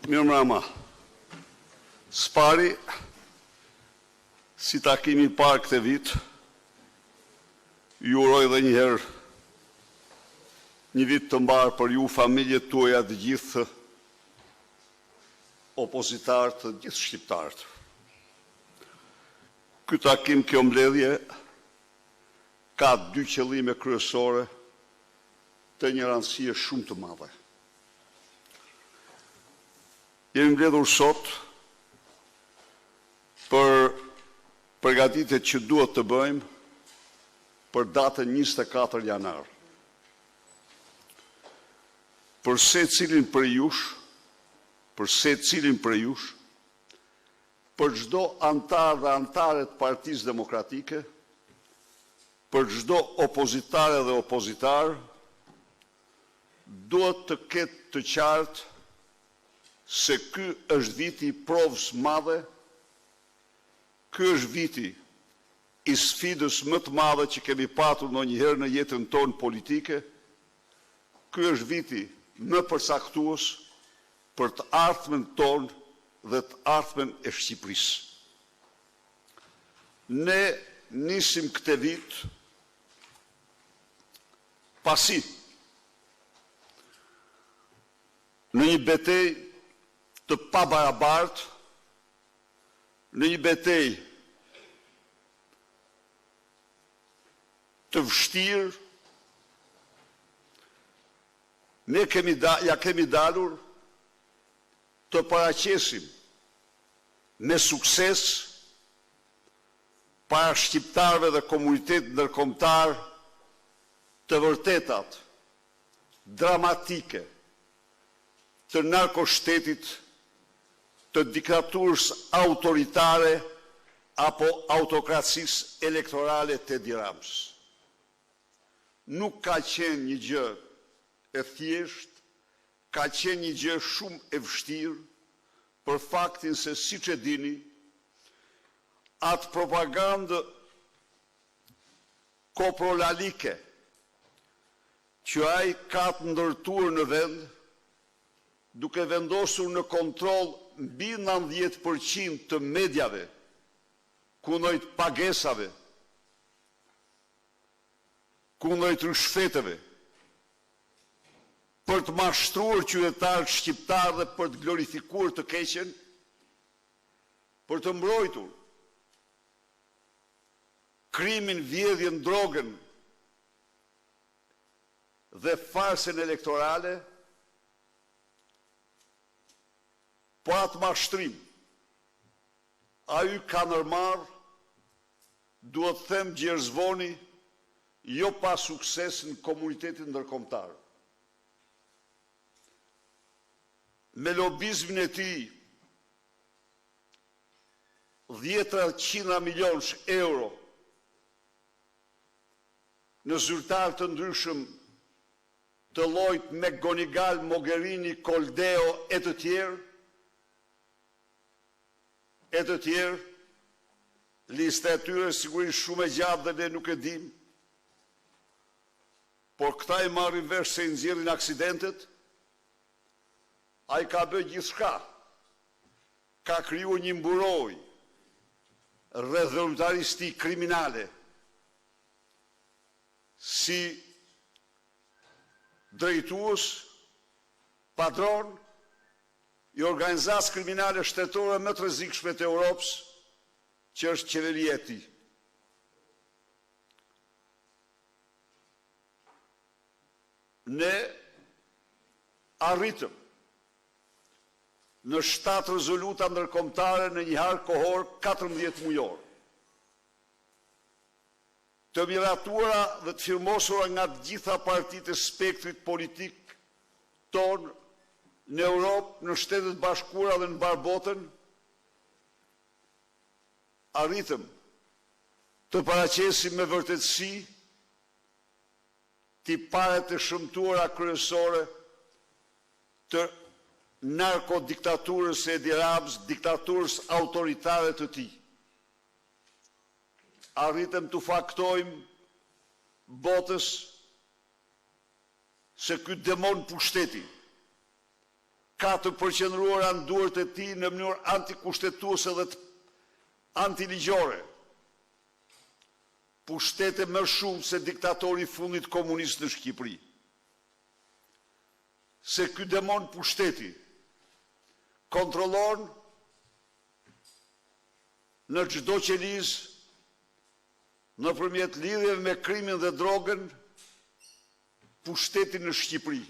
Mirë mrama, spari, si takimi parë këtë vit, ju uroj dhe njëherë një vit të mbarë për ju, familjet tuaja të gjithë opozitarët, të gjithë shqiptarët. Ky takim, kjo mbledhje, ka dy qëllime kryesore të një rëndësie shumë të madhe. Jemi mbledhur sot për përgatitjet që duhet të bëjmë për datën 24 janar. Për secilin për jush, për çdo antar dhe antare të Partisë Demokratike, për çdo opozitare dhe opozitar, duhet të ketë të qartë se ky është viti i provës madhe, ky është viti i sfidës më të madhe që kemi patur ndonjëherë në jetën tonë politike, ky është viti më përcaktues për të ardhmen tonë dhe të ardhmen e Shqipërisë. Ne nisim këtë vit pasi në një betejë të pabarabartë, në një betejë të vështirë, ne kemi dalur të paraqesim me sukses para shqiptarëve dhe komunitetit ndërkombëtar të vërtetat dramatike të narkoshtetit, të diktaturës autoritare apo autokracisë elektorale të Edi Ramës. Nuk ka qenë një gjë e thjeshtë, ka qenë një gjë shumë e vështirë, për faktin se, siç e dini, atë propagandë koprolalike që ai ka të ndërtuar në vend, duke vendosur në kontroll mbi 90% të mediave, kundrejt pagesave, kundrejt rishfeteve, për të mashtruar qytetarët shqiptarë dhe për të glorifikuar të keqen, për të mbrojtur krimin, vjedhjen, drogën dhe farsën elektorale, po atë mashtrim, a ju ka nërmarë, duhet them gjerzvoni, jo pa sukses në komunitetin ndërkombëtar. Me lobizmin e tij, 10 milionësh euro në zyrtar të ndryshëm të llojit McGonigal, Mogherini, Koldeo e të tjerë, lista e tyre sigurisht shumë e gjatë dhe ne nuk e dim, por këta i marrin vesh se i nxjerrin aksidentet, ai ka bërë gjithçka, ka krijuar një mburoj rreth dhërmëtarisë kriminale, si drejtues, padron, i organizatës kriminale shtetore më të rrezikshme të Europës, që është qeveria e tij. Ne arritëm në 7 rezoluta ndërkombëtare në një harë kohor 14 mujor, të miratuara dhe të firmosura nga të gjitha partitë e spektrit politik tonë në Europë, në Shtetet Bashkuara dhe në mbar botën, arritëm të paraqesim me vërtetësi tiparet e shëmtuara kryesore të narkodiktaturës e Edi Ramës, diktaturës autoritare të tij. Arritëm të faktojmë botës se ky demon pushteti ka të përqendruara në duart e tij në mënyrë antikushtetuese dhe antiligjore. Pushtete më shumë se diktatori i fundit komunist në Shqipëri. Se ky demon pushteti kontrollon në çdo qelizë nëpërmjet lidhjeve me krimin dhe drogën pushtetin në Shqipëri.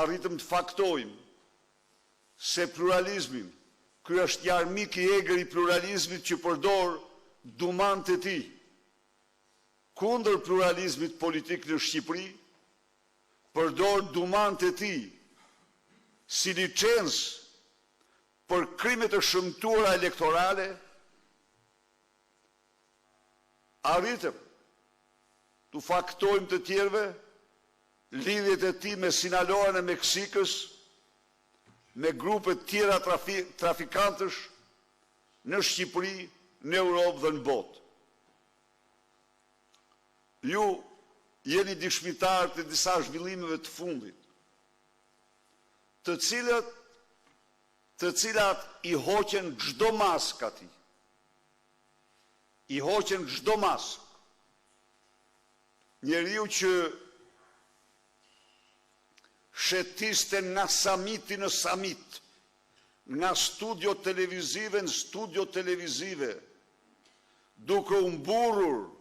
Arritëm të faktojmë se pluralizmin, ky është një armik i egër i pluralizmit që përdor dumant e tij kundër pluralizmit politik në Shqipëri, përdor dumant e tij si licencë për krimet e shëmtuara elektorale. Arritëm të faktojmë të tjerëve lidhjet e tij me Sinaloën e Meksikës, me grupe tjera trafikantësh në Shqipëri, në Europë dhe në botë. Ju jeni dëshmitar të disa zhvillimeve të fundit, të cilat i hoqen çdo maskë atij. I hoqen çdo maskë. Njeriu që shetiste nga samiti në samit, nga studio televizive në studio televizive, duke u mburur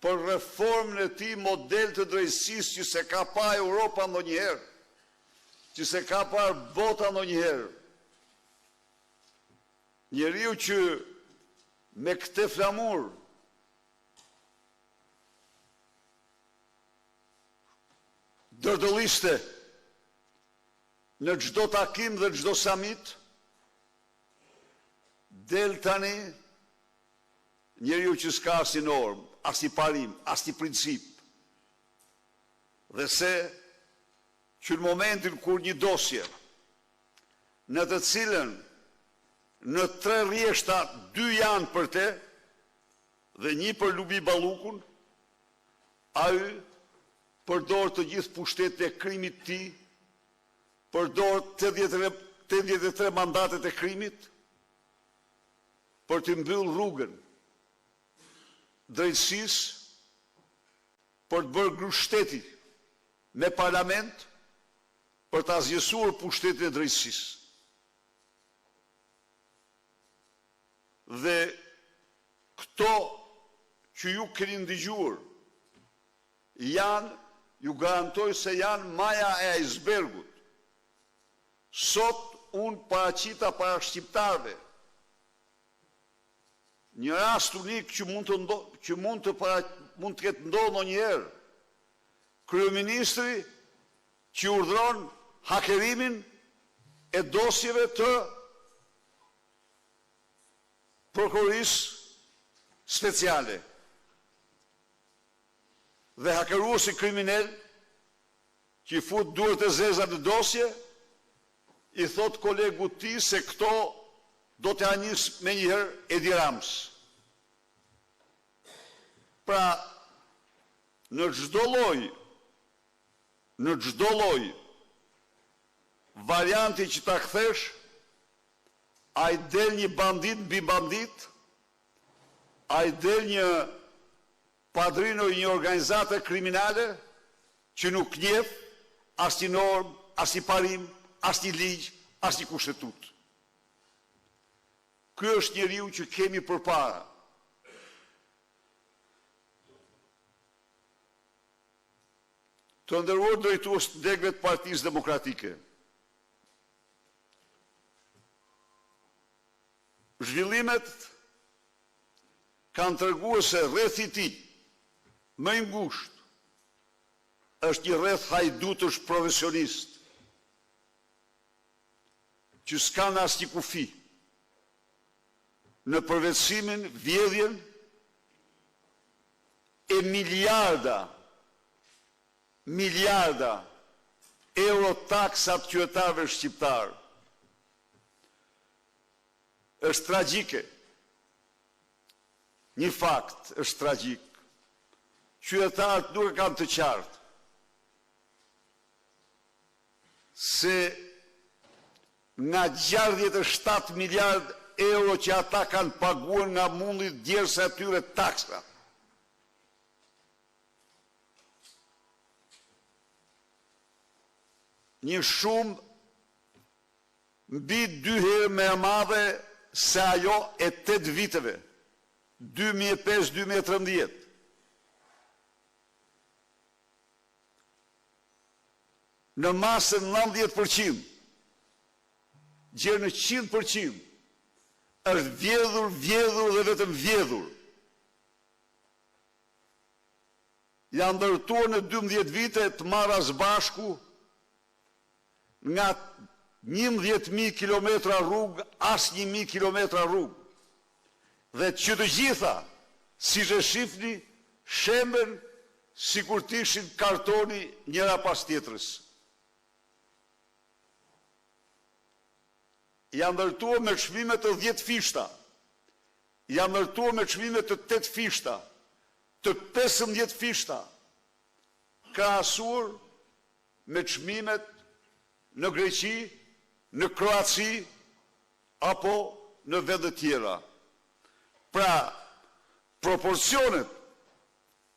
për reformën e tij model të drejtësisë që se ka pa Europa ndonjëherë, që se ka pa bota ndonjëherë. Njeriu që me këtë flamur dërdëlliste në çdo takim dhe çdo summit, del tani njeriu që s'ka asnjë normë, asnjë parim, asnjë princip. Dhe se që në momentin kur një dosje në të cilën në 3 rjeshta 2 janë për te dhe 1 për Lubi Ballukun, ai përdor të gjithë pushtetet e krimit të tij, përdor 83 mandatet e krimit për të mbyllur rrugën drejtësisë, për të bërë grushteti me parlament, për të azjesuar pushtetin e drejtësisë. Dhe këto që ju keni ndëgjuar janë, ju garantoj se janë maja e icebergut. Sot unë paraqita para shqiptarëve një rast unik që mund të ketë ndodhur ndonjëherë. Kryeministri që urdhëron hakerimin e dosjeve të prokurorisë speciale. Dhe hakeruesi kriminal që i fut duart e zeza në dosje, i thot kolegu ti se këto do të anis me njëherë Edi Rams. Pra, në çdo lloj varianti që ta kthesh, ai del një bandit mbi bandit, ai del një padrino i një organizate kriminale që nuk njeh asnjë normë, asnjë parim, asnjë ligj, asnjë kushtetut. Ky është njeriu që kemi përpara. Të nderuar drejtues të degëve të Partisë Demokratike, zhvillimet kanë treguar se rreth i tij më i ngushtë është një rreth hajdutësh profesionist që s'kan asnjë kufi në përvetësimin, vjedhjen e miliarda euro taksat qytetarëve shqiptar. Është tragjike. Një fakt është tragjik. Qytetarët nuk e kanë të qartë se nga 67 miliard euro që ata kanë paguar nga mundi djerës e atyre taksa. Një shumë mbi 2 herë më e madhe se ajo e 8 viteve, 2005-2013. Në masën 90%, gjerë në 100%, është vjedhur dhe vetëm vjedhur. Janë ndërtuar në 12 vite të marra së bashku nga 11.000 kilometra rrugë, as 1.000 kilometra rrugë. Dhe që të gjitha, si që shifni, shemben si kur tishin kartoni njëra pas tjetrës. Janë ndërtuar me çmime të 10 fishta, janë ndërtuar me çmime të 8 fishta, të 15 fishta, krahasuar me çmimet në Greqi, në Kroaci, apo në vende tjera. Pra, proporcionet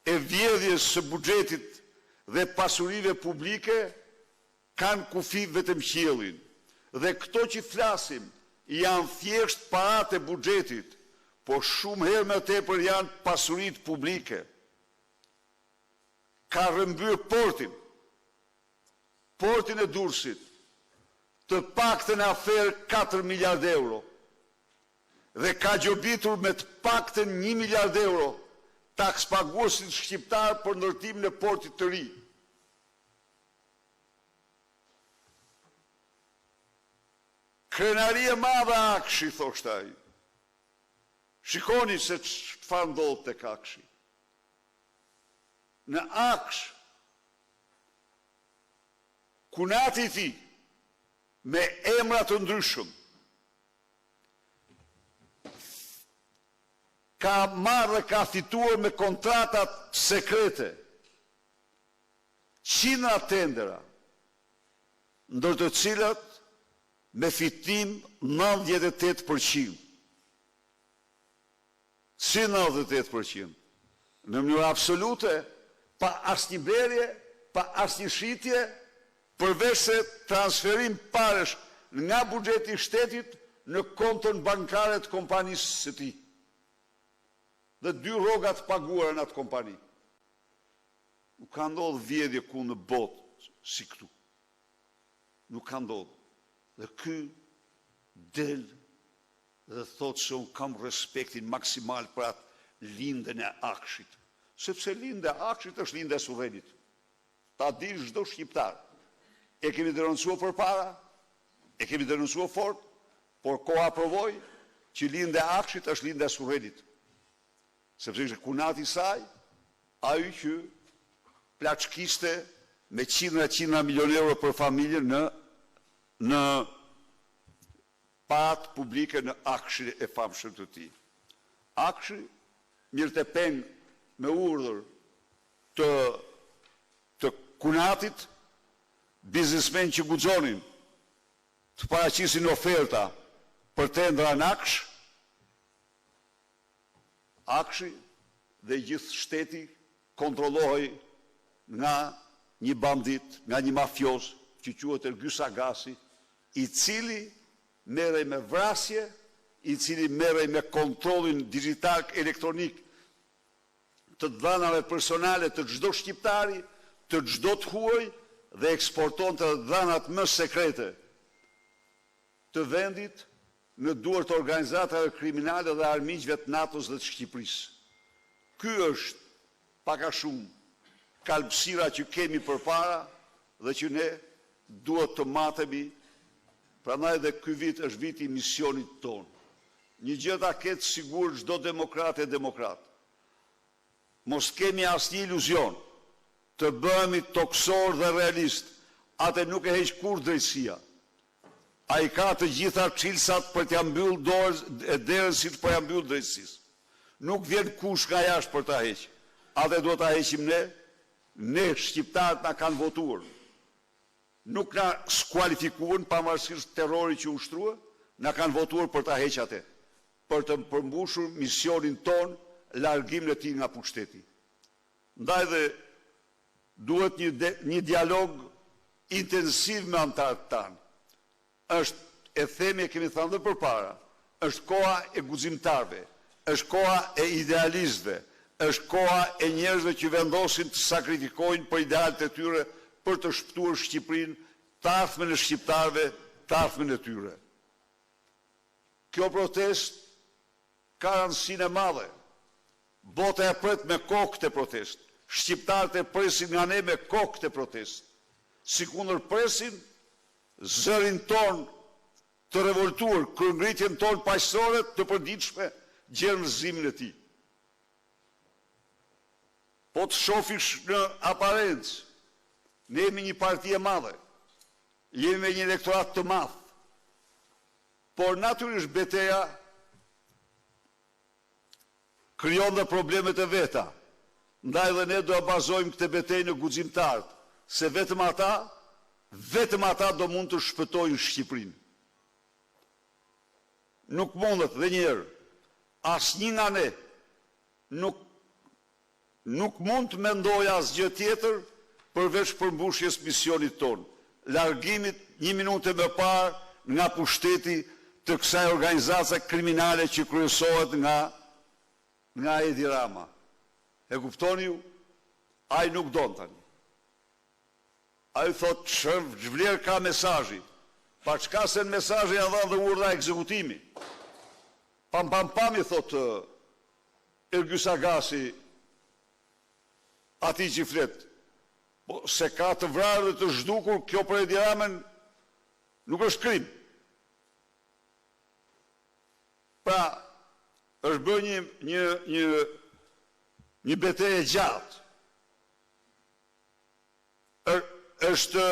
e vjedhjes së buxhetit dhe pasurive publike kanë kufi vetëm qiellin. Dhe këto që flasim janë thjesht paratë e buxhetit, po shumë herë më tepër janë pasuritë publike. Ka rrëmbyer portin e Durrësit, të paktën e aferë 4 miliard euro, dhe ka gjobitur me të paktën 1 miliard euro taks paguesit shqiptar për ndërtimin e portit të ri. Krenaria madhe Akshi, thoshte ai. Shikoni se çfarë ndodh tek Akshi. Në Aksh, kunati i tij me emra të ndryshëm ka marrë dhe ka fituar me kontratat sekrete qindra tendera, ndër të cilat me fitim 98%. Si 98%? Në mënyrë absolute, pa asnjë blerje, pa asnjë shitje, përveç se transferim paresh nga buxheti i shtetit në kontën bankare të kompanisë së tij. Dhe 2 rroga të paguara në atë kompani. Nuk ka ndodhur vjedhje ku në botë si këtu. Nuk ka ndodhur. Dhe ky del dhe thot se unë kam respektin maksimal për atë lindjen e Akshit. Sepse lindja e Akshit është lindja e Surrenit. Ta di çdo shqiptar. E kemi denoncuar përpara, e kemi denoncuar fort, por koha provoi që lindja e Akshit është lindja e Surrenit. Sepse ishte kunati i saj, ai që plaçkiste me qindra milionë euro për familjen në parat publike në Akshin e famshëm të tij. Akshi mirë të peng me urdhër të kunatit, biznesmen që guxonin të paraqisin oferta për tendra në Aksh, Akshi dhe gjithë shteti kontrollohej nga një bandit, nga një mafios që quhet Ergyes Agasi, i cili merrej me vrasje, i cili merrej me kontrollin digjital elektronik të dhënave personale të çdo shqiptari, të çdo të huaj dhe eksportonte dhënat më sekrete të vendit në duart të organizatave kriminale dhe armiqve të NATO-s dhe të Shqipërisë. Ky është pak a shumë kalbësira që kemi përpara dhe që ne duhet të matemi. Prandaj dhe ky vit është viti i misionit tonë. Një gjë ta ketë sigur çdo demokrat e demokrat. Mos kemi asnjë iluzion të bëhemi toksor dhe realist, atë nuk e heq kur drejtësia. Ai ka të gjitha çilsat për t'ia mbyll derën si për t'ia mbyll drejtësisë. Nuk vjen kush nga jashtë për ta heq. Atë duhet ta heqim ne shqiptarët na kanë votuar. nuk na skualifikuan pavarësisht terrorit që ushtrua, na kanë votuar për ta heqë atë, për të përmbushur misionin ton, largimin e tij nga pushteti. Ndaj dhe duhet një dialog intensiv me anëtarët tanë. Është, e themi, e kemi thënë dhe përpara, është koha e guximtarëve, është koha e idealistëve, është koha e njerëzve që vendosin të sakrifikojnë për idealet e tyre për të shpëtuar Shqipërinë, të ardhmen e shqiptarëve, të ardhmen e tyre. Kjo protest ka rëndësinë e madhe. Bota e pret me kokë të protest. Shqiptarët e presin nga ne me kokë të protest. Sikundër presin zërin ton të revoltuar, kërngritjen ton paqësore të përditshme gjermëzimin e tij. Po të shofish në aparencë, ne jemi një parti e madhe, jemi me një elektorat të madh, por natyrisht betejë krijon dhe problemet e veta. Ndaj dhe ne do bazojmë këtë betejë në guximtarët, se vetëm ata do mund të shpëtojnë Shqipërinë. Nuk mundet, dhe njerë, asnjë nga ne nuk mund të mendoj asgjë tjetër përveç përmbushjes misionit ton, largimit 1 minutë më parë nga pushteti të kësaj organizace kriminale që kryesohet nga Edi Rama. E kuptoni ju? Ai nuk don tani. Ai thot ç'vlerë ka mesazhi. Pa çka se në mesazhi ja dha dhe urdhra ekzekutimi. Pam i thot Ergjys Agasi atij që flet. Po se ka të vrarë dhe të zhdukur, kjo për Edi Ramën nuk është krim. Pra, është bërë një betejë gjatë. Është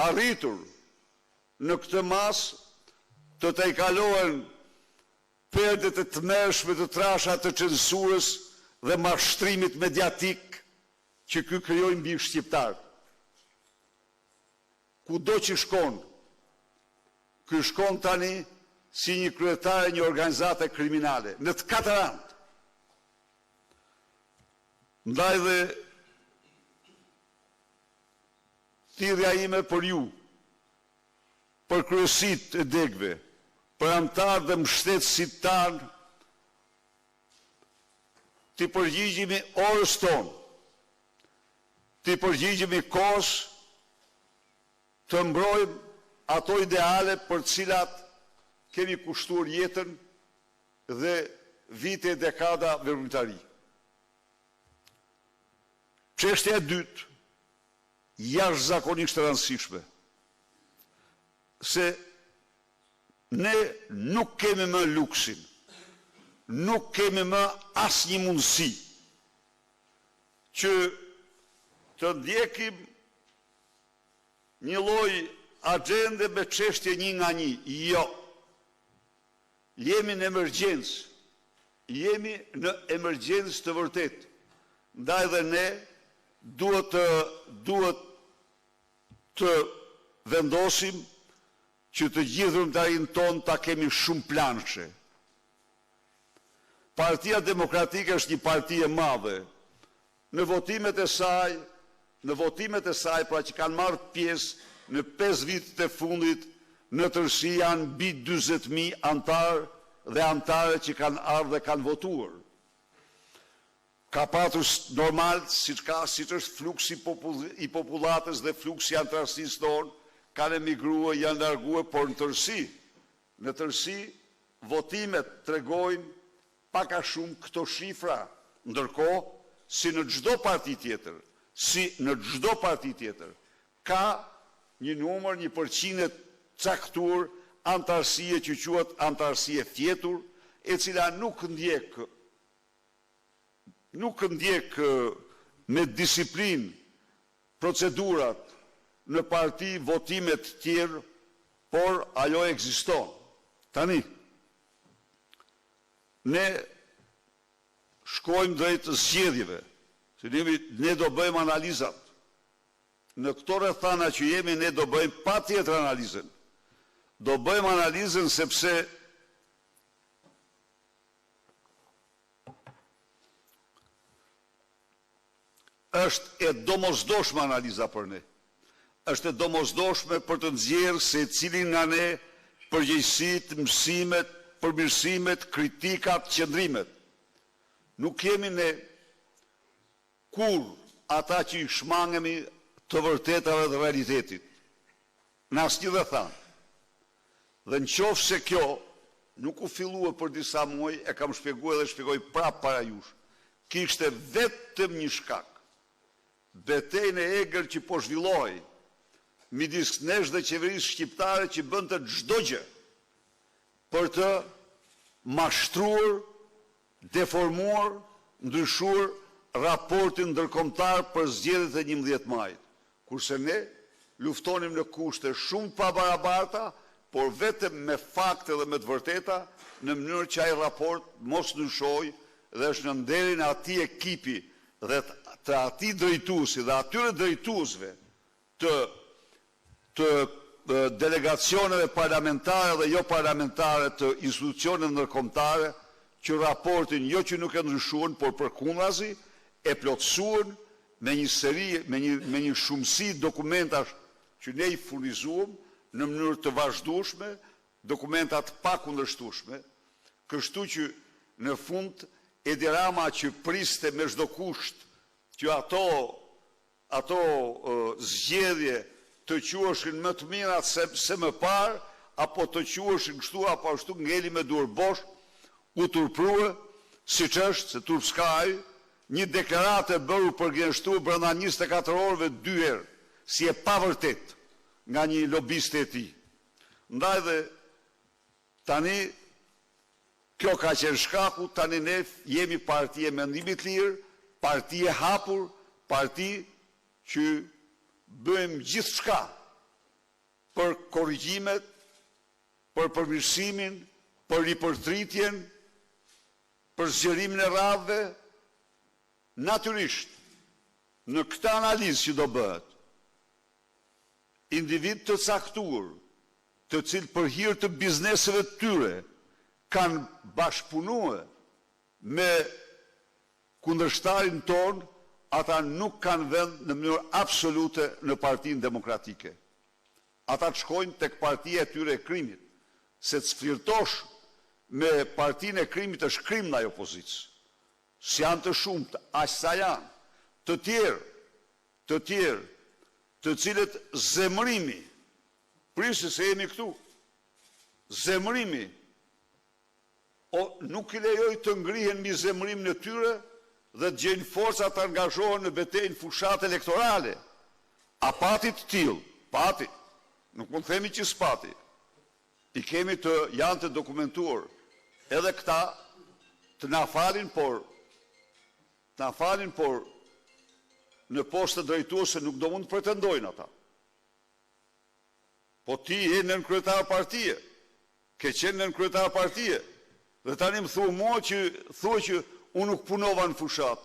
arritur në këtë mas të tejkalohen perdet e tmerrshme të trasha të censurës dhe mashtrimit mediatik që ky krijoi mbi shqiptarët. Kudo që shkon, ky shkon tani si një kryetar e një organizate kriminale, në të katër anë. Ndaj dhe thirrja ime për ju, për kryesit e degëve, për anëtarë dhe mbështetësit tanë, t'i përgjigjemi orës tonë, t'i përgjigjemi kohës, të mbrojmë ato ideale për cilat kemi kushtuar jetën dhe vite e dekada veprimtari. Çështja e dytë, jashtëzakonisht e rëndësishme, se ne nuk kemi më luksin, nuk kemi më asnjë mundësi që të ndjekim një lloj agjende me çështje një nga një. Jo. Jemi në emergjencë. Jemi në emergjencë të vërtetë. Ndaj dhe ne duhet të vendosim që të gjithë rrymtarin ton ta kemi shumë planshe. Partia Demokratike është një parti e madhe. Në votimet e saj, pra që kanë marrë pjesë në 5 vitet e fundit, në tërësi janë mbi 40.000 antarë dhe antare që kanë ardhur dhe kanë votuar. Ka patur normal, siç është fluksi i popullatës dhe fluksi i antarësisë tonë, kanë emigruar, janë larguar, por në tërësi votimet tregojnë pak a shumë këto shifra, ndërkohë si në çdo parti tjetër, ka një numër, një përqind caktuar antarësie që quhet antarësie fjetur, e cila nuk ndjek me disiplinë procedurat në parti, votimet tjerë, por ajo ekziston. Tani, ne shkojmë drejt zgjedhjeve, se ne do bëjmë analizat në këto rrethana që jemi ne do bëjmë patjetër analizën. Do bëjmë analizën sepse është e domosdoshme analiza për ne. Është e domosdoshme për të nxjerrë se cilin nga ne përgjegjësitë, mësimet, përmirësimet, kritikat, qëndrimet. Nuk kemi ne kur ata që i shmangemi të vërtetave dhe realitetit. Në asnjë dhe thanë. Dhe në qoftë se kjo nuk u fillua për disa muaj, e kam shpjeguar dhe shpjegoj prapë para jush. Kishte vetëm një shkak. Betejën e egër që po zhvillohej midis nesh dhe qeverisë shqiptare që bënte çdo gjë për të mashtruar, deformuar, ndryshuar raportin ndërkombëtar për zgjedhjet e 11 majit. Kurse ne luftonim në kushte shumë pabarabarta, por vetëm me fakte dhe me të vërteta, në mënyrë që ai raport mos ndryshojë dhe është në nderin e atij ekipi dhe të atij drejtuesi dhe atyre drejtuesve të delegacioneve parlamentare dhe jo parlamentare të institucioneve ndërkombëtare që raportin jo që nuk e ndryshuan, por përkundrazi e plotësuan me një seri, me një shumësi dokumentash që ne i furnizuam në mënyrë të vazhdueshme, dokumentat pa kundërshtueshme, kështu që në fund Edi Rama që priste me çdo kusht që ato zgjedhje të quheshin më të mira se më parë, apo të quheshin kështu apo ashtu ngeli me duar bosh, u turprua, siç është, se turp s'ka ai, një deklaratë e bërë për gënjeshtruar brenda 24 orëve 2 herë, si e pavërtet nga një lobist e tij. Ndaj dhe tani kjo ka qenë shkaku, tani ne jemi parti e mendimit lirë, parti e hapur, parti që bëjmë gjithçka për korrigjimet, për përmirësimin, për ripërtritjen, për zgjerimin e radhëve. Natyrisht, në këtë analizë që do bëhet, individ të caktuar, të cilë për hir të bizneseve të tyre kanë bashkëpunuar me kundërshtarin ton, ata nuk kanë vend në mënyrë absolute në Partinë Demokratike. Ata të shkojnë tek partia e tyre e krimit, se të flirtosh me Partinë e krimit është krim ndaj opozicës. Si janë të shumtë, aq sa janë, të tjerë, të cilët zemrimi, prisë se jemi këtu, zemrimi, nuk i lejoj të ngrihen mbi zemrimin e tyre dhe të gjejnë forca të angazhohen në betejën fushat elektorale. A pati të tillë? Pati. Nuk mund të themi që s'pati. I kemi të janë të dokumentuar. Edhe këta të na falin, por në postë drejtuese nuk do mund të pretendojnë ata. Po ti je nën kryetar partie, ke qenë nën kryetar partie, dhe tani më thua që unë nuk punova në fushat.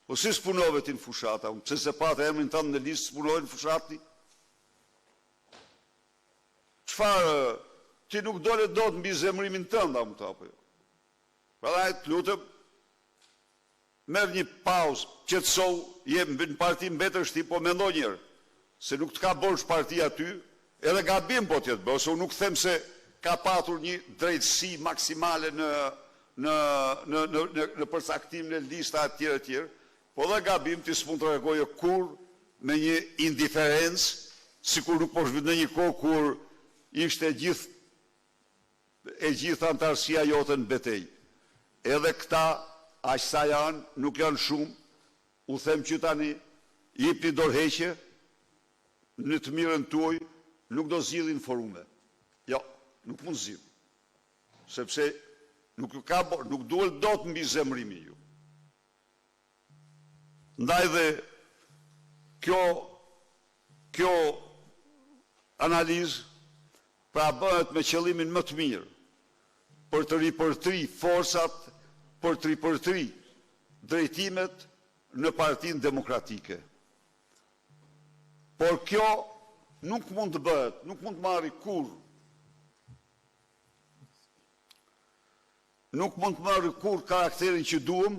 Po si s'punove ti në fushata? Pse se patë emrin tënd në listë s'punove në fushati? Çfarë ti nuk dole dot mbi zemrimin tënd apo apo jo? Prandaj të lutem, merr një pauzë, qetësou, jem në parti mbetësh ti, po mendoj një herë, se nuk të ka bërsh partia aty, edhe gabim po t'jetë bërë, se unë nuk them se ka patur një drejtësi maksimale në përcaktimin e lista e tjera, po dhe gabim ti s'mund të reagoje kur me një indiferencë, sikur nuk po shvit në një kohë kur ishte e gjithë antarësia jote në betejë. Edhe këta, aq sa janë, nuk janë shumë, u them që tani jepni dorëheqje në të mirën tuaj, nuk do zgjidhin forume. Jo, nuk mund zgjidh. Sepse nuk duhet dot mbi zemrimin ju. Ndaj dhe kjo analizë pra bëhet me qëllimin më të mirë për të ripërtri forcat, për të ripërtri drejtimet në Partinë Demokratike. Por kjo nuk mund të bëhet, nuk mund të marri kur. Nuk mund të marri kur karakterin që duhem,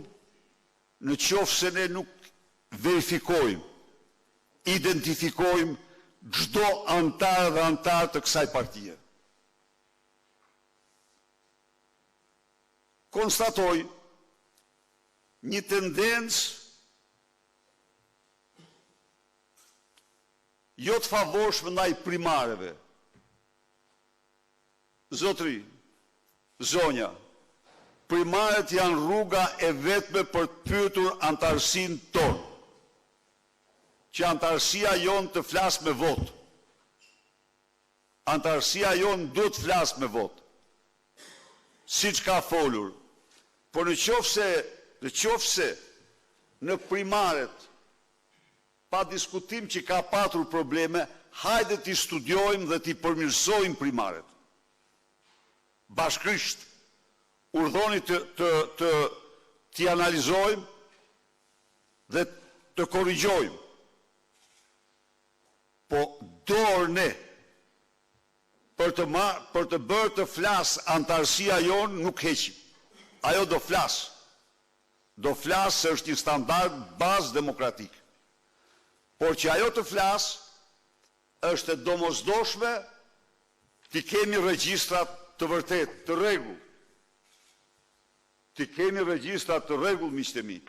në qoftë se ne nuk verifikojmë, identifikojmë çdo antar dhe antar të kësaj partie. Konstatoj një tendencë jo të favorshme ndaj primareve. Zotri, zonja, primaret janë rruga e vetme për të pyetur antarësinë tonë, që antarësia jonë të flasë me votë. Antarësia jonë duhet të flasë me votë, si që ka folur. Por në qoftë se në primaret, pa diskutim që ka patur probleme, hajde t'i studiojmë dhe t'i përmirësojmë primaret. Bashkërisht, urdhoni t'i analizojmë dhe të korrigjojmë. Po dorë ne, për të bërë të flasë antarësia jonë, nuk heqim. Ajo do flasë. Do flasë se është një standard bazë demokratik. Por që ajo të flasë, është e domosdoshme t'i kemi regjistrat të vërtet, të rregull. T'i kemi regjistrat të rregull, miqtë e mi.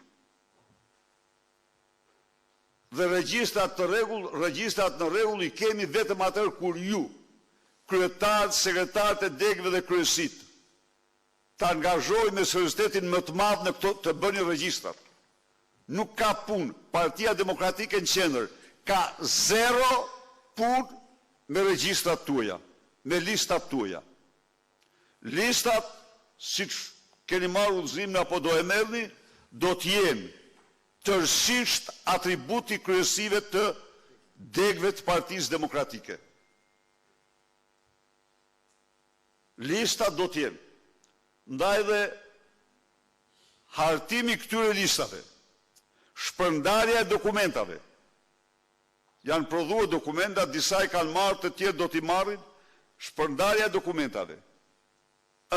Dhe regjistrat në rregull i kemi vetëm atër kur ju, kryetarët, sekretarët e degëve dhe kryesit, të angazhojnë me seriozitetin më të madh në këto të bëni regjistrat. Nuk ka punë. Partia Demokratike në qendër ka 0 punë me regjistrat tuaja, me listat tuaja. Listat, si që keni marrë udhëzimin apo do e merrni, do t'jenë tërësisht atributi kryesive të degëve të Partisë Demokratike. Listat do t'jenë. Ndaj dhe hartimi këtyre listave, shpërndarja e dokumentave, janë prodhuar dokumentat, disa i kanë marrë, të tjerë do t'i marrin, shpërndarja e dokumentave,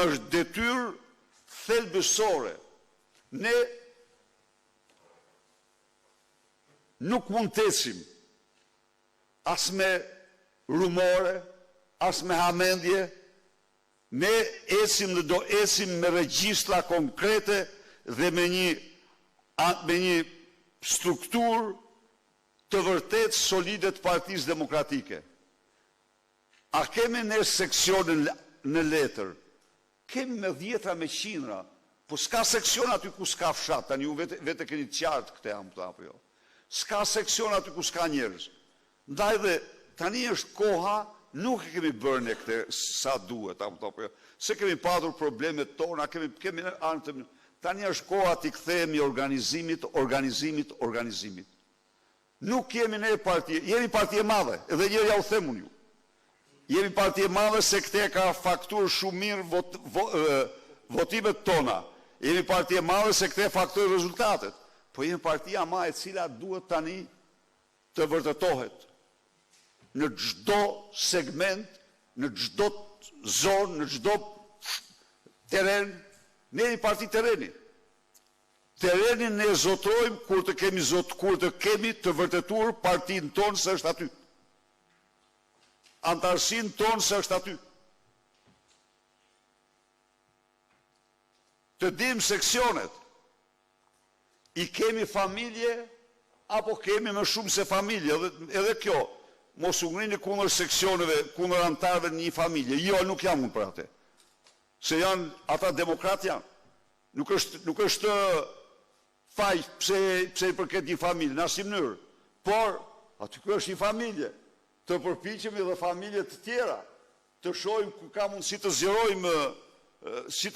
është detyrë thelbësore. Ne nuk mund të ecim as me rumore, as me hamendje. Ne ecim dhe do ecim me regjistra konkrete dhe me një strukturë të vërtet solide të Partisë Demokratike. A kemi ne seksionin në letër? Kemi me 10 me qindra, po s'ka seksion aty ku s'ka fshat, tani ju vete keni të qartë këte apo jo. S'ka seksion aty ku s'ka njerëz. Ndaj dhe tani është koha. Nuk e kemi bërë ne këte sa duhet, se kemi patur problemet tona, kemi anëtëm, tani është koha t'i kthehemi organizimit. Nuk jemi ne partije, jemi partije madhe, edhe njërë ja u themun ju. Jemi partije madhe se këte ka faktur shumë mirë votimet tona. Jemi partije madhe se këte faktur rezultatet. Po jemi partija ma e cila duhet tani të vërtetohet. Në çdo segment, në çdo zonë, në çdo teren, ne jemi parti tereni. Terenin ne zotrojmë kur të kemi të vërtetuar partinë tonë se është aty. Antarësinë tonë se është aty. Të dim seksionet. I kemi familje, apo kemi më shumë se familje, edhe kjo. Mos u ngrini kundër seksioneve, kundër antarëve në një familje. Jo, nuk jam unë për atë. Se janë, ata demokrat janë. Nuk është faj pse i përket një familje, në asnjë mënyrë. Por, aty ku është një familje, të përpiqemi dhe familje të tjera, të shohim ku ka mundësi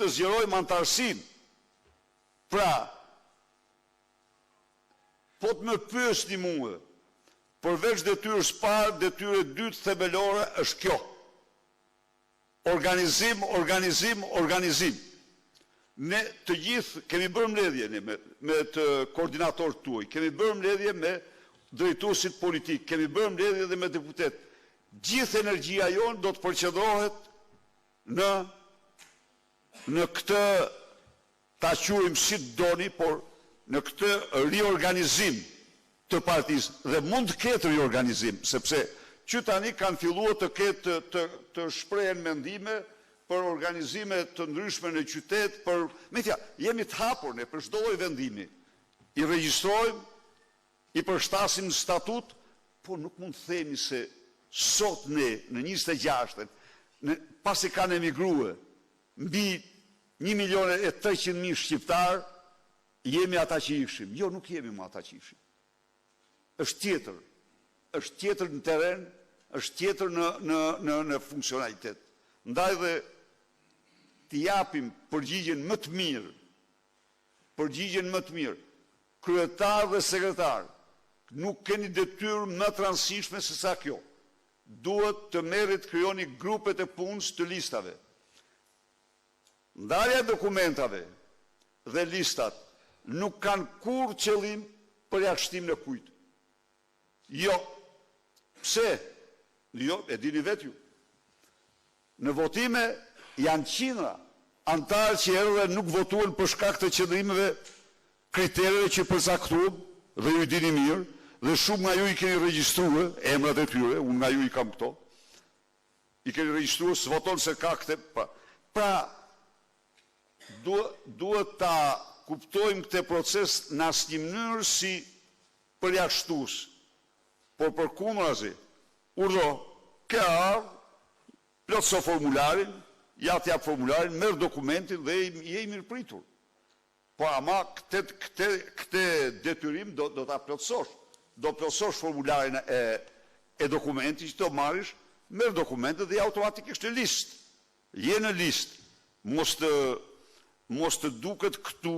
të zgjerojmë antarësinë. Pra, po të më pyesni mua, përveç detyrës parë, detyrë e dytë themelore është kjo. Organizim. Ne të gjithë kemi bërë mbledhje me të koordinatorët tuaj, kemi bërë mbledhje me drejtuesit politik, kemi bërë mbledhje dhe me deputet, gjithë energjia jonë do të përqendrohet në këtë, ta quajmë si të doni, por në këtë riorganizim të partisë, dhe mund të ketë riorganizim, sepse që tani kanë filluar të ketë të shprehen mendime për organizime të ndryshme në qytet, me thja, jemi të hapur ne për çdo lloj vendimi. I regjistrojmë, i përshtasim në statut, po nuk mund të themi se sot ne në 26-ën, pasi kanë emigruar mbi 1.300.000 shqiptar, jemi ata që ishim. Jo, nuk jemi më ata që ishim. Është tjetër në teren, është tjetër në funksionalitet. Ndaj dhe të japim përgjigjen më të mirë, kryetar dhe sekretar, nuk keni detyrë më të rëndësishme se sa kjo. Duhet të merret të krijoni grupet e punës të listave. Ndarja e dokumentave dhe listat nuk kanë kur qëllim për jashtëtim në kujt. Jo. Pse? Jo, e dini vetë ju. Në votime janë qindra antarë që erdhën nuk votuan për shkak të qëllimeve, kritereve që përcaktuam dhe ju dini mirë, dhe shumë nga ju i keni regjistruar emrat e tyre, unë nga ju i kam këto. I keni regjistruar së voton se ka këte. Pra, duhet ta kuptojmë këtë proces në asnjë mënyrë si përjashtues, por përkundrazi, urdhro, ke ardhur, plotso formularin, ja t'jap formularin, merr dokumentin dhe je i mirëpritur. Po ama këtë detyrim do ta plotësosh. Do plotësosh formularin e dokumentit që do marrish, merr dokumentet dhe automatikisht në listë. Je në listë. Mos të duket këtu,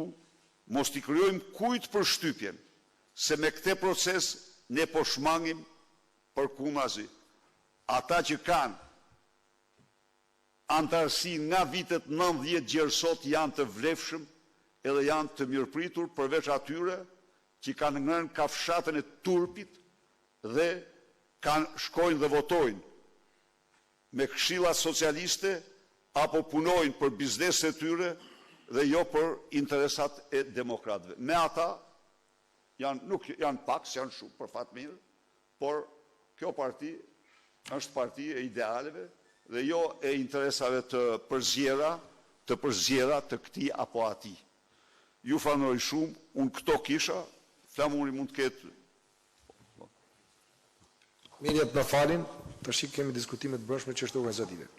mos t'i krijojmë kujt për shtypjen, se me këtë proces ne po shmangim përkundrazi. Ata që kanë antarësi nga vitet 90 gjersot janë të vlefshëm edhe janë të mirëpritur, përveç atyre që kanë ngrënë kafshatën e turpit dhe shkojnë dhe votojnë me këshilla socialiste apo punojnë për bizneset e tyre dhe jo për interesat e demokratëve. Me ata nuk janë pak, janë shumë për fat mirë, por kjo parti është parti e idealeve dhe jo e interesave të përzjera të këtij apo atij. Ju falenderoj shumë, unë këto kisha, flamuri mund të ketë. Mirë, më falin, tash kemi diskutime të brendshme çështje organizative.